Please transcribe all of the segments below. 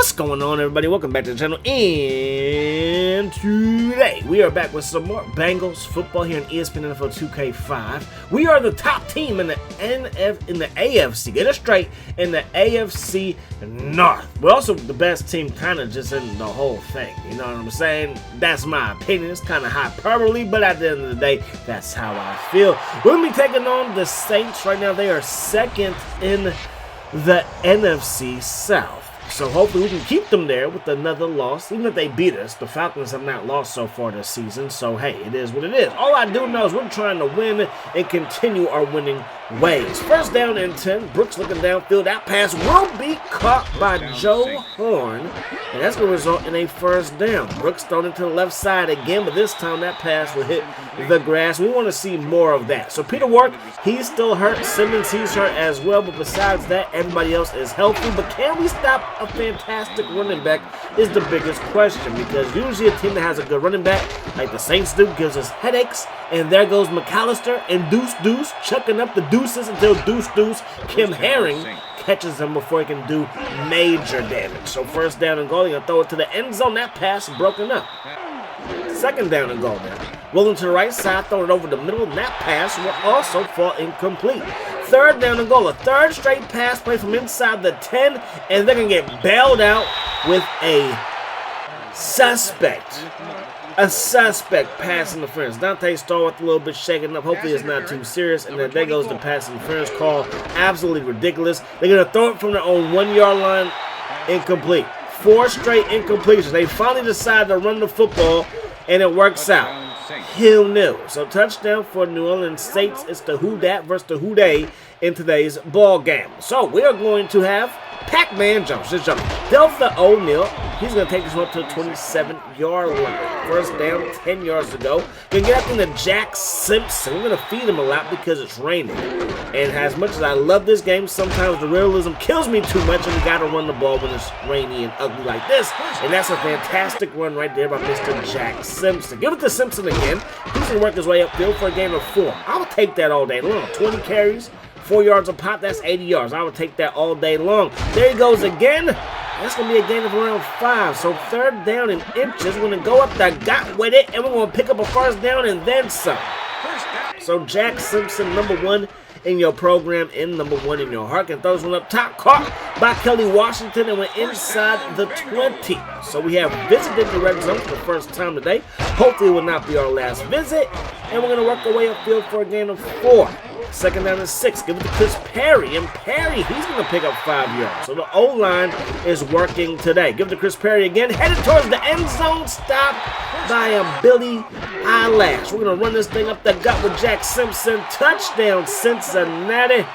What's going on, everybody? Welcome back to the channel, and today we are back with some more Bengals football here in ESPN NFL 2K5. We are the top team in the AFC. Get it straight, in the AFC North. We're also the best team, kind of just in the whole thing. You know what I'm saying? That's my opinion. It's kind of hyperbole, but at the end of the day, that's how I feel. We're gonna be taking on the Saints right now. They are second in the NFC South. So hopefully we can keep them there with another loss. Even if they beat us, the Falcons have not lost so far this season. So, hey, it is what it is. All I do know is we're trying to win and continue our winning ways. First down and 10. Brooks looking downfield. That pass will be caught by Joe Horn. And that's going to result in a first down. Brooks thrown into the left side again, but this time that pass will hit the grass. We want to see more of that. So Peter Warrick, he's still hurt. Simmons, he's hurt as well. But besides that, everybody else is healthy. But can we stop a fantastic running back is the biggest question, because usually a team that has a good running back, like the Saints do, gives us headaches. And there goes McAllister and Deuce chucking up the deuces until Deuce Kim Herring catches him before he can do major damage. So first down and goal, you're going to throw it to the end zone. That pass broken up. Second down and goal now. Rolling to the right side, throw it over the middle, and that pass will also fall incomplete. Third down and goal. A third straight pass play from inside the 10, and they're going to get bailed out with a suspect. A suspect pass interference. Dante Stallworth a little bit shaken up. Hopefully it's not too serious. And then there goes the pass interference call. Absolutely ridiculous. They're going to throw it from their own 1 yard line. Incomplete. 4 straight incompletions. They finally decide to run the football, and it works out. Who knew? So touchdown for New Orleans Saints. It's the who dat versus the who they in today's ball game. So we are going to have Pac-Man jumps. Just jump. Delta O'Neal. He's going to take this one up to the 27-yard line. First down, 10 yards to go. Going to get up into Jack Simpson. We're going to feed him a lot because it's raining. And as much as I love this game, sometimes the realism kills me too much, and we got to run the ball when it's rainy and ugly like this. And that's a fantastic run right there by Mr. Jack Simpson. Give it to Simpson again. He's going to work his way upfield for a gain of 4. I'll take that all day long. 20 carries, 4 yards a pop, that's 80 yards. I would take that all day long. There he goes again. That's going to be a gain of around 5. So third down in inches. We're going to go up the gut with it, and we're going to pick up a first down and then some. So Jack Simpson, number 1 in your program, and number 1 in your heart. And throws one up top, caught by Kelly Washington, and went inside the 20. So we have visited the red zone for the first time today. Hopefully it will not be our last visit. And we're going to work our way upfield for a gain of 4. Second down and 6. Give it to Chris Perry. And Perry, he's going to pick up 5 yards. So the O-line is working today. Give it to Chris Perry again. Headed towards the end zone. Stopped by a Billy Eyelash. We're going to run this thing up the gut with Jack Simpson. Touchdown, Cincinnati.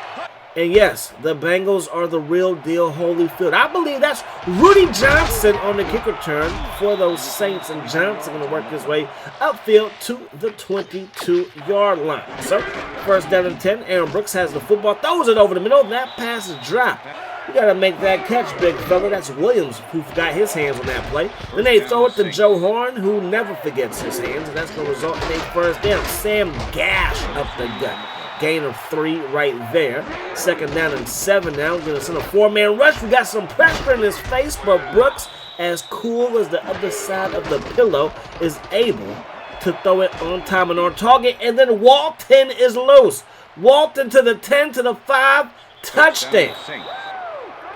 And yes, the Bengals are the real deal, Holyfield. I believe that's Rudy Johnson on the kick return for those Saints. And Johnson going to work his way upfield to the 22-yard line. So, first down and 10. Aaron Brooks has the football, throws it over the middle. That pass is dropped. You got to make that catch, big fella. That's Williams, who got his hands on that play. Then they throw it to Joe Horn, who never forgets his hands. And that's going to result in a first down. Sam Gash up the gut. Gain of 3 right there. Second down and 7 now. We're going to send a 4-man rush. We got some pressure in his face, but Brooks, as cool as the other side of the pillow, is able to throw it on time and on target. And then Walton is loose. Walton to the 10, to the 5. Touchdown.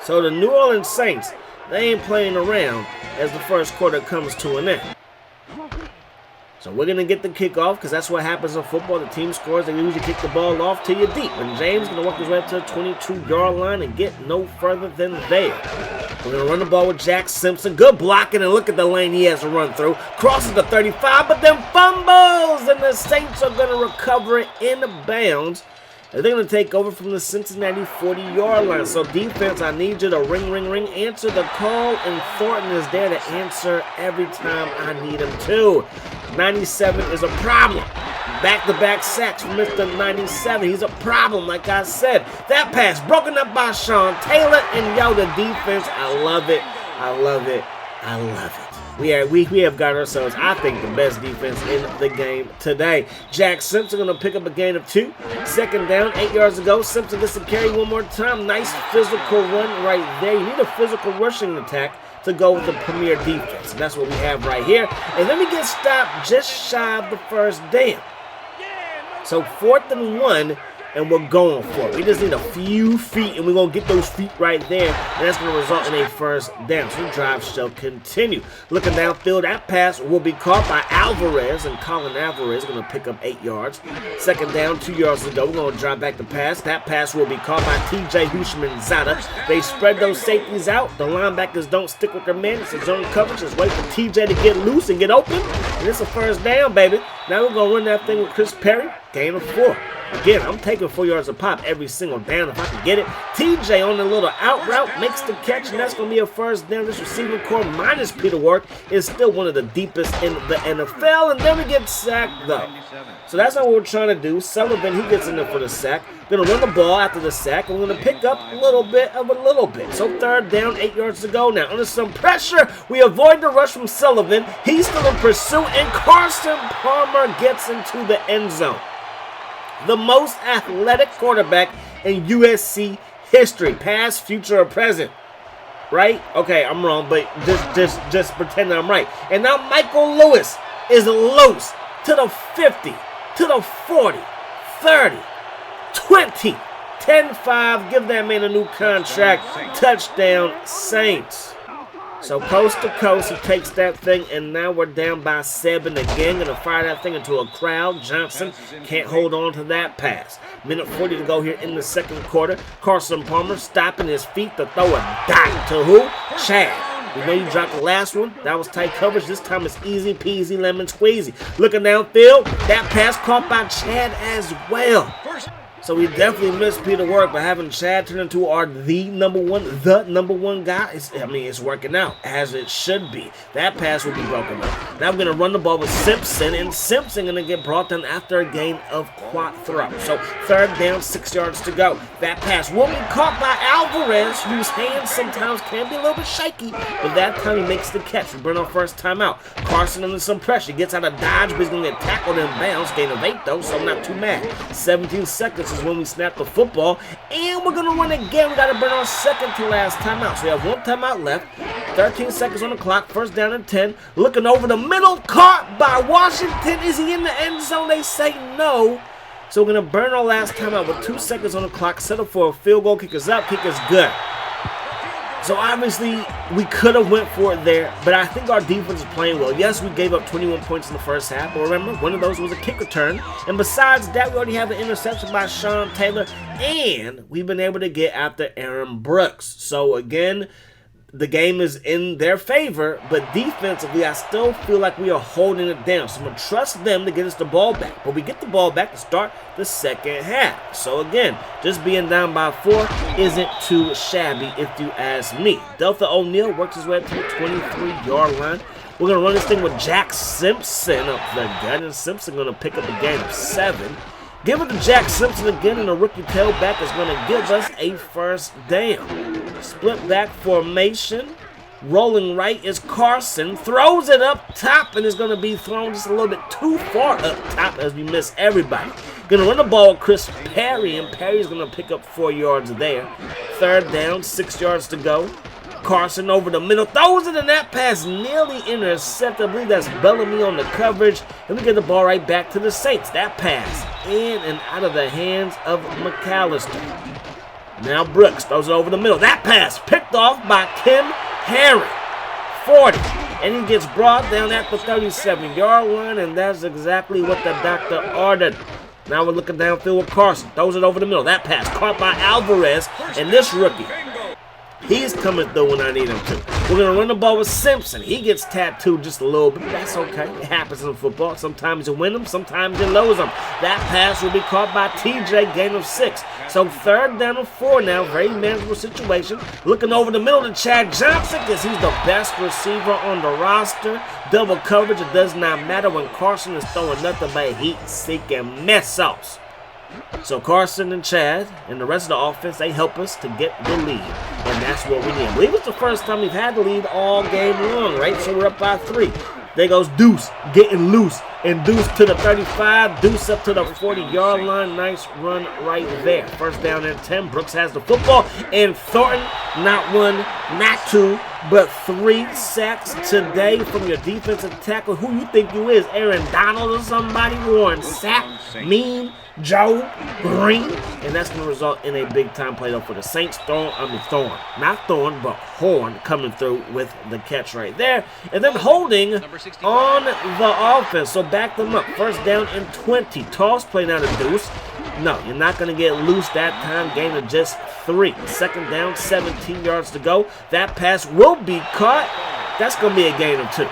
So the New Orleans Saints, they ain't playing around as the first quarter comes to an end. So we're going to get the kickoff, because that's what happens in football. The team scores, they usually kick the ball off to you deep. And James is going to work his way up to the 22-yard line and get no further than there. We're going to run the ball with Jack Simpson. Good blocking, and look at the lane he has to run through. Crosses the 35, but then fumbles, and the Saints are going to recover it in bounds. And they're going to take over from the Cincinnati 40-yard line. So defense, I need you to ring, answer the call. And Thornton is there to answer every time I need him to. 97 is a problem. Back-to-back sacks from Mr. 97. He's a problem, like I said. That pass broken up by Sean Taylor. And yo, the defense, I love it. I love it. We have got ourselves, I think, the best defense in the game today. Jack Simpson going to pick up a gain of 2. Second down, 8 yards to go. Simpson gets to carry one more time. Nice physical run right there. You need a physical rushing attack to go with the premier defense. And that's what we have right here. And then we get stopped just shy of the first down. So 4th and 1. And we're going for it. We just need a few feet, and we're going to get those feet right there, and that's going to result in a first down. So the drive shall continue. Looking downfield, that pass will be caught by Alvarez, and Colin Alvarez is going to pick up 8 yards. Second down, 2 yards to go. We're going to drive back the pass. That pass will be caught by T.J. Hushmanzada. They spread those safeties out. The linebackers don't stick with their men. It's a zone coverage. Just wait for T.J. to get loose and get open, and it's a first down, baby. Now we're going to run that thing with Chris Perry. Gain of 4. Again, I'm taking 4 yards a pop every single down if I can get it. TJ on the little out route makes the catch, and that's going to be a first down. This receiving core minus Peter Work is still one of the deepest in the NFL, and then we get sacked, though. So that's not what we're trying to do. Sullivan, he gets in there for the sack. Going to run the ball after the sack, and we're going to pick up a little bit. So third down, 8 yards to go. Now, under some pressure, we avoid the rush from Sullivan. He's still in pursuit, and Carson Palmer gets into the end zone. The most athletic quarterback in USC history, past, future, or present. Right? Okay, I'm wrong, but just pretend I'm right. And now Michael Lewis is loose to the 50, to the 40, 30, 20, 10-5. Give that man a new contract. Touchdown, Saints. So coast to coast, he takes that thing, and now we're down by 7 again. Going to fire that thing into a crowd. Johnson can't hold on to that pass. Minute 40 to go here in the second quarter. Carson Palmer stopping his feet to throw a dot to who? Chad. We know you dropped the last one. That was tight coverage. This time it's easy peasy lemon squeezy. Looking downfield, that pass caught by Chad as well. So we definitely missed Peter Work, but having Chad turn into the number one guy, it's working out as it should be. That pass will be broken up. Now we're going to run the ball with Simpson, and Simpson going to get brought down after a gain of 4. So third down, 6 yards to go. That pass will be caught by Alvarez, whose hands sometimes can be a little bit shaky, but that time he makes the catch. We burn our first timeout. Carson under some pressure, gets out of dodge, but he's going to get tackled in bounds. Gain of 8 though, so I'm not too mad. 17 seconds is when we snap the football, and we're going to run again. We got to burn our second to last timeout. So we have 1 timeout left, 13 seconds on the clock, first down and 10. Looking over the middle, caught by Washington. Is he in the end zone? They say no. So we're going to burn our last timeout with 2 seconds on the clock, settle for a field goal. Kick is up, kick is good. So obviously, we could have went for it there, but I think our defense is playing well. Yes, we gave up 21 points in the first half, but remember, one of those was a kick return. And besides that, we already have an interception by Sean Taylor, and we've been able to get after Aaron Brooks. So again, the game is in their favor, but defensively, I still feel like we are holding it down. So I'm going to trust them to get us the ball back. But we get the ball back to start the second half. So again, just being down by 4 isn't too shabby if you ask me. Delta O'Neal works his way up to the 23-yard line. We're going to run this thing with Jack Simpson up the gut, and Simpson going to pick up a gain of 7. Give it to Jack Simpson again, and the rookie tailback is going to give us a first down. Split back formation. Rolling right is Carson. Throws it up top, and it's going to be thrown just a little bit too far up top as we miss everybody. Going to run the ball with Chris Perry, and Perry's going to pick up 4 yards there. Third down, 6 yards to go. Carson over the middle, throws it, and that pass nearly intercepted. I believe that's Bellamy on the coverage, and we get the ball right back to the Saints. That pass in and out of the hands of McAllister. Now Brooks throws it over the middle. That pass picked off by Tim Harry. 40, and he gets brought down at the 37-yard line, and that's exactly what the doctor ordered. Now we're looking downfield with Carson. Throws it over the middle. That pass caught by Alvarez, and this rookie, he's coming through when I need him to. We're going to run the ball with Simpson. He gets tattooed just a little bit. That's okay. It happens in football. Sometimes you win them. Sometimes you lose them. That pass will be caught by TJ, gain of 6. So third down and 4 now. Very manageable situation. Looking over the middle to Chad Johnson because he's the best receiver on the roster. Double coverage. It does not matter when Carson is throwing nothing but heat-seeking missiles. So Carson and Chad and the rest of the offense, they help us to get the lead. And that's what we need. I believe it's the first time we've had the lead all game long, right? So we're up by 3. There goes Deuce getting loose. And Deuce to the 35. Deuce up to the 40-yard line. Nice run right there. First down and 10. Brooks has the football. And Thornton, not 1, not 2, but 3 sacks today from your defensive tackle. Who you think you is? Aaron Donald or somebody? Warren Sapp, Mean, Joe Green, and that's going to result in a big-time play, though, for the Saints. Thorn, not Thorn, but Horn coming through with the catch right there. And then holding on the offense, so back them up. First down and 20. Toss play now to Deuce. No, you're not going to get loose that time. Gain of just 3. Second down, 17 yards to go. That pass will be caught. That's going to be a gain of 2. So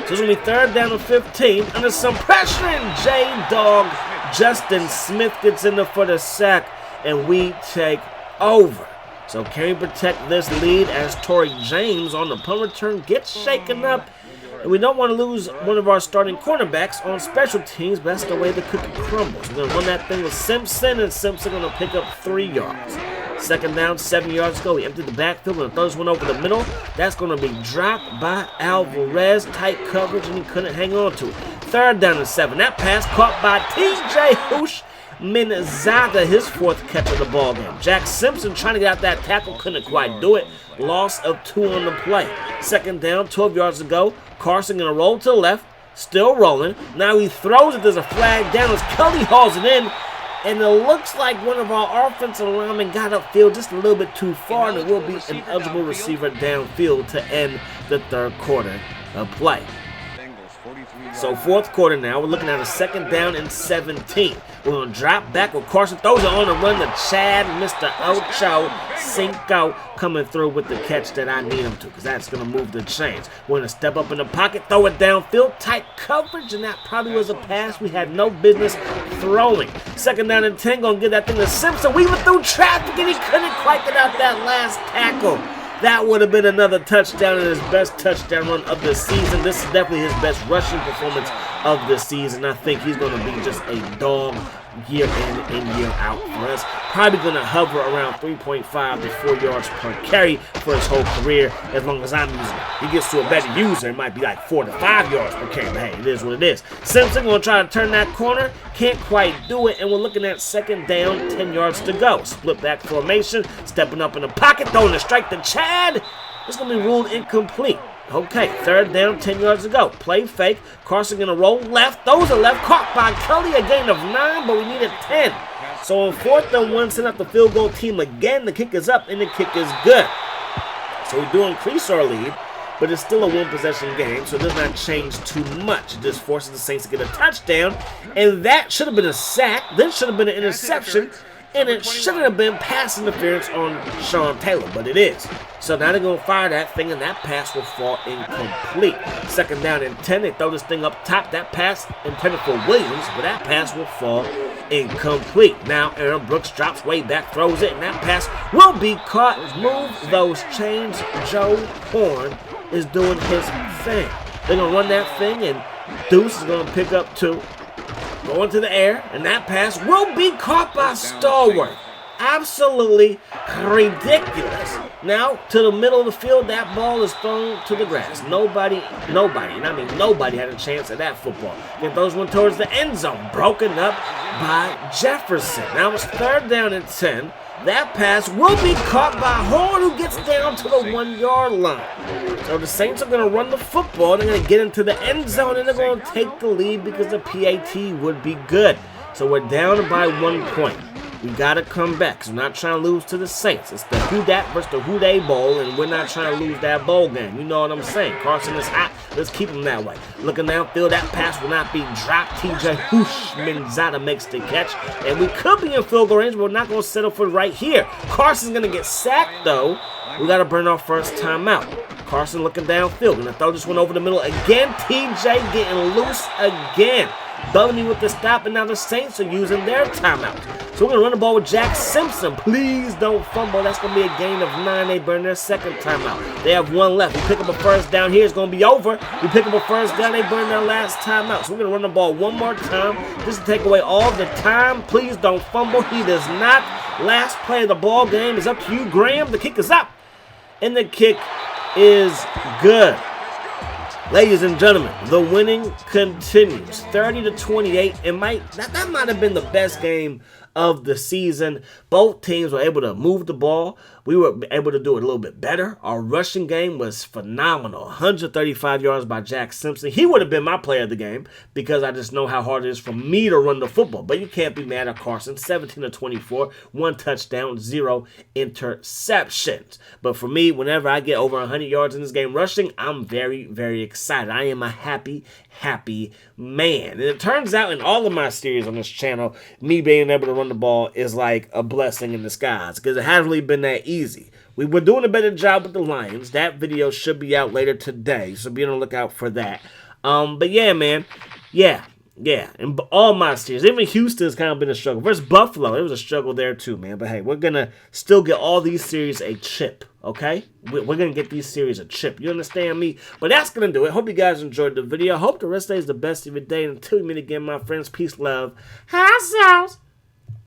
it's going to be third down and 15. Under some pressure, and J-Dog Justin Smith gets in there for the sack, and we take over. So can we protect this lead as Torrey James on the punt return gets shaken up? And we don't want to lose one of our starting cornerbacks on special teams, but that's the way the cookie crumbles. We're going to run that thing with Simpson, and Simpson going to pick up 3 yards. Second down, 7 yards to go. He emptied the backfield and throws one over the middle. That's going to be dropped by Alvarez. Tight coverage, and he couldn't hang on to it. Third down and 7. That pass caught by T.J. Houshmandzadeh, his 4th catch of the ball game. Jack Simpson trying to get out that tackle, couldn't quite do it. Loss of 2 on the play. Second down, 12 yards to go. Carson going to roll to the left. Still rolling. Now he throws it. There's a flag down as Kelly hauls it in. And it looks like one of our offensive linemen got upfield just a little bit too far, and it will be an eligible receiver downfield to end the third quarter of play. So fourth quarter now, we're looking at a second down and 17. We're going to drop back with Carson. Throws it on the run to Chad, Mr. Ocho Cinco coming through with the catch that I need him to, because that's going to move the chains. We're going to step up in the pocket, throw it downfield, tight coverage, and that probably was a pass we had no business throwing. Second down and 10, going to give that thing to Simpson. Weaving through traffic, and he couldn't quite get out that last tackle. That would have been another touchdown and his best touchdown run of the season. This is definitely his best rushing performance of the season. I think he's going to be just a dog year in and year out for us. Probably going to hover around 3.5 to 4 yards per carry for his whole career as long as I'm using it. He gets to a better user, it might be like 4 to 5 yards per carry, but hey, it is what it is. Simpson going to try to turn that corner. Can't quite do it, and we're looking at second down, 10 yards to go. Split back formation, stepping up in the pocket, throwing a strike to Chad. It's going to be ruled incomplete. Okay, third down, 10 yards to go. Play fake. Carson going to roll left. Those are left. Caught by Kelly. A gain of 9, but we needed 10. So on fourth and 1, send out the field goal team again. The kick is up, and the kick is good. So we do increase our lead, but it's still a one-possession game, so it does not change too much. It just forces the Saints to get a touchdown, and that should have been a sack. This should have been an interception, and it shouldn't have been pass interference on Sean Taylor, but it is. So now they're going to fire that thing, and that pass will fall incomplete. Second down and 10, they throw this thing up top. That pass intended for Williams, but that pass will fall incomplete. Now Aaron Brooks drops way back, throws it, and that pass will be caught. Move those chains. Joe Horn is doing his thing. They're going to run that thing, and Deuce is going to pick up 2. Go into the air, and that pass will be caught by Stallworth. Absolutely ridiculous. Now, to the middle of the field, that ball is thrown to the grass. Nobody, and I mean nobody had a chance at that football. Get those one towards the end zone, broken up by Jefferson. Now it's third down and 10. That pass will be caught by Horn, who gets down to the 1-yard line. So the Saints are going to run the football. They're going to get into the end zone, and they're going to take the lead because the PAT would be good. So we're down by 1 point. We got to come back because we're not trying to lose to the Saints. It's the Who Dat versus the Who They Bowl, and we're not trying to lose that bowl game. You know what I'm saying? Carson is hot. Let's keep him that way. Looking downfield, that pass will not be dropped. T.J. Houshmandzadeh makes the catch, and we could be in field goal range, but we're not going to settle for right here. Carson's going to get sacked, though. We got to burn our first timeout. Carson looking downfield. Going to throw this one over the middle again. T.J. getting loose again. bumming me with the stop, and now the Saints are using their timeout. So we're going to run the ball with Jack Simpson. Please don't fumble. That's going to be a gain of 9. They burn their second timeout. They have 1 left. We pick up a first down here. It's going to be over. We pick up a first down. They burn their last timeout. So we're going to run the ball one more time just to take away all the time. Please don't fumble. He does not. Last play of the ball game is up to you, Graham. The kick is up, and the kick is good. Ladies and gentlemen, the winning continues. 30-28. That might have been the best game of the season. Both teams were able to move the ball. We were able to do it a little bit better. Our rushing game was phenomenal. 135 yards by Jack Simpson. He would have been my player of the game because I just know how hard it is for me to run the football. But you can't be mad at Carson. 17-24, 1 touchdown, 0 interceptions. But for me, whenever I get over 100 yards in this game rushing, I'm very, very excited. I am a happy man. And it turns out in all of my series on this channel, me being able to run the ball is like a blessing in disguise because it hasn't really been that easy. We were doing a better job with the Lions. That video should be out later today, so be on the lookout for that. But yeah, man. Yeah. And all my series, even Houston's kind of been a struggle. Versus Buffalo, it was a struggle there too, man. But hey, we're going to still get all these series a chip, okay? We're going to get these series a chip. You understand me? But that's going to do it. Hope you guys enjoyed the video. Hope the rest of the day is the best of your day. And until we meet again, my friends, peace, love, high sauce.